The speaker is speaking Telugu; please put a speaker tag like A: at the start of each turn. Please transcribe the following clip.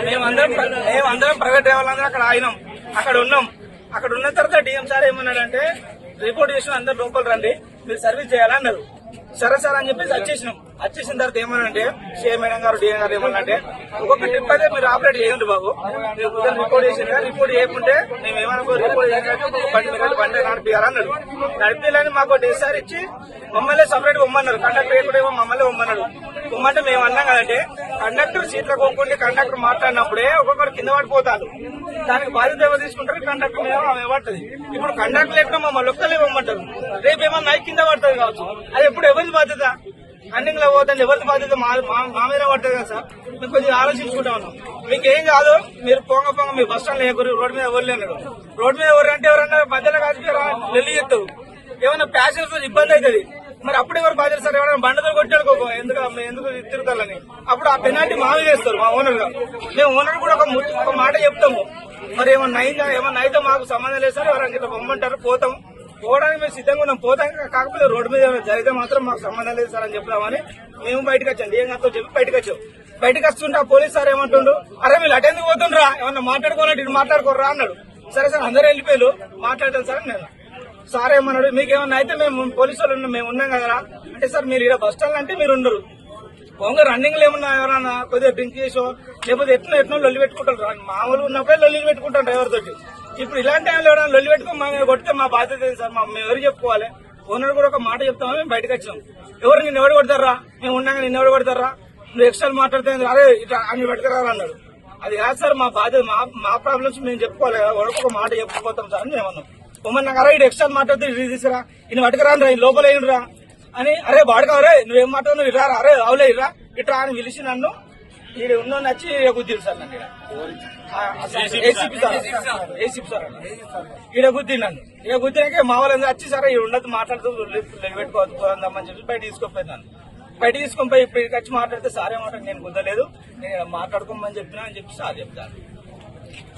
A: మేమందరం ప్రైవేట్ డ్రైవర్లందరూ అక్కడ ఆగినాం. అక్కడ ఉన్న తర్వాత డిఎం సార్ ఏమన్నాడంటే రిపోర్ట్ చేసిన అందరు లోపల రండి, మీరు సర్వీస్ చేయాలన్నారు. సరే సార్ అని చెప్పేసి వచ్చేసిన తర్వాత ఏమన్నారంటే సిఐ మేడం గారు డిఎం గారు ఏమన్నారంటే ఒక్కొక్క ట్రిప్ అయితే మీరు ఆపరేట్ చేయండి బాబు, మీరు కుదరని రిపోర్ట్ చేసిన రిపోర్ట్ చేయకుంటే మేము ఏమన్నా రిపోర్ట్ చేసినట్టు బండి నడిపియాలి అన్నాడు. నడిపియాలని మాకు డేసారి ఇచ్చి మమ్మల్ని సపరేట్ పొమ్మన్నారు. కండక్టర్ ఎప్పుడేమో మమ్మల్ని పొమ్మన్నాడు. పొమ్మంటే మేము అన్నాం కదంటే కండక్టర్ సీట్లో కొనుక్కుంటే కండక్టర్ మాట్లాడినప్పుడే ఒక్కొక్కరు కింద పడిపోతారు. దానికి బాధ్యత ఎవరు తీసుకుంటారు? కండక్టర్ ఆమె పడుతుంది. ఇప్పుడు కండక్టర్ ఎక్కడ మమ్మల్ని ఒక్కలే పొమ్మంటారు. రేపు ఏమన్నా నైట్ కింద పడుతుంది కావచ్చు. అది ఎప్పుడు ఎవరిది బాధ్యత? రన్నింగ్ లో పోతుంది ఎవరిది బాధ్యత? మా మీద పడుతుంది కదా సార్. మేము కొద్దిగా ఆలోచించుకుంటా ఉన్నాం. మీకు ఏం కాదు, మీరు పొంగ మీ బస్ స్టాండ్ లేకూరు, రోడ్డు మీద ఎవరు లేనాడు. రోడ్డు మీద ఎవరు అంటే ఎవరన్నా మధ్యలో కాదు వెళ్ళి చెప్తావు. ఏమన్నా ప్యాసింజర్స్ ఇబ్బంది అవుతుంది. మరి అప్పుడు ఎవరు బాధ్యత సార్? ఎవరైనా బండతో కొట్టాడుకో ఎందుకు తిరుగుతారని అప్పుడు ఆ పెనాల్టీ మావి చేస్తారు మా ఓనర్ గా. మేము ఓనర్ కూడా ఒక మాట చెప్తాము. మరి ఏమన్నా అయితే మాకు సంబంధం లేదు సార్, ఎవరైనా ఇట్లా పొమ్మంటారు పోతాం. పోవడానికి మేము సిద్ధంగా ఉన్నాం. పోతాం కాకపోతే రోడ్డు మీద జరిగితే మాత్రం మాకు సంబంధం లేదు సార్ అని చెప్తామని మేము బయటకు వచ్చాం. డిఎంతో చెప్పి బయటకు వస్తుంటే ఆ పోలీస్ సార్ ఏమంటుండు, అరే వీళ్ళు అటెందుకు పోతుండ్రా, ఏమన్నా మాట్లాడుకోవాలంటే ఇటు మాట్లాడుకోరా అన్నాడు. సరే సార్ అందరూ వెళ్ళిపోయారు, మాట్లాడతాను సార్ నేను. సార్ ఏమన్నాడు, మీకేమన్నా అయితే మేము పోలీసు వాళ్ళు మేము ఉన్నాం కదా అంటే సార్ మీరు ఇక్కడ బస్ స్టాండ్ అంటే మీరు ఉండరు. పొంగ రన్నింగ్ లో ఏమన్నా ఎవరన్నా కొద్దిగా డ్రింక్ చేసో లేకపోతే ఎట్నో లొల్లి పెట్టుకుంటారు. మామూలు ఉన్నప్పుడే లొల్లి పెట్టుకుంటాం డ్రైవర్ తోటి. ఇప్పుడు ఇలాంటి టైంలో ఎవరైనా లొల్లి పెట్టుకుని మా మీద కొడితే మా బాధ్యత ఏంటి సార్? మేము ఎవరు చెప్పుకోవాలి? ఓనర్ కూడా ఒక మాట చెప్తామని మేము బయటకు వచ్చాం. ఎవరు నిన్ను ఎవరు కొడతారా? మేము ఉన్నాక నిన్ను ఎవరు కొడతారా? నువ్వు ఎక్స్ట్రా మాట్లాడితే అరే ఇట్లా అన్ని పట్టుకురా అన్నాడు. అది కాదు సార్ మా బాధ్యత, మా ప్రాబ్లమ్స్ మేము చెప్పుకోవాలి కదా. ఒక మాట చెప్పుకోతాం సార్ అని మేమన్నాం. పొమ్మన్నారా ఇటు ఎక్స్ట్రా మాట్లాడితే ఇది తీసుకురా, ఇన్ని పట్టుకురా లోపల ఏంటిరా అని. అరే బాడుకోవరే నువ్వేం మాట్లాడు ఇరా, అరే అవులే ఇరా ఇట్రా అని పిలిచి నన్ను ఈడ ఉన్న నచ్చి గుద్దిండు సార్ నన్ను. ఏసీపీ సార్ ఈడ గుద్ది నన్ను. ఇక గుద్దినాకే మా వాళ్ళందరూ వచ్చి సరే ఈ ఉండదు మాట్లాడుతూ పెట్టుకోవద్దామని చెప్పి బయట తీసుకొని నన్ను. బయట తీసుకొని పోయి ఇప్పుడు వచ్చి మాట్లాడితే సార్ ఏమంటారు, నేను గుద్దలేదు, నేను మాట్లాడుకోమని చెప్పినా అని చెప్పి సార్ చెప్తాను.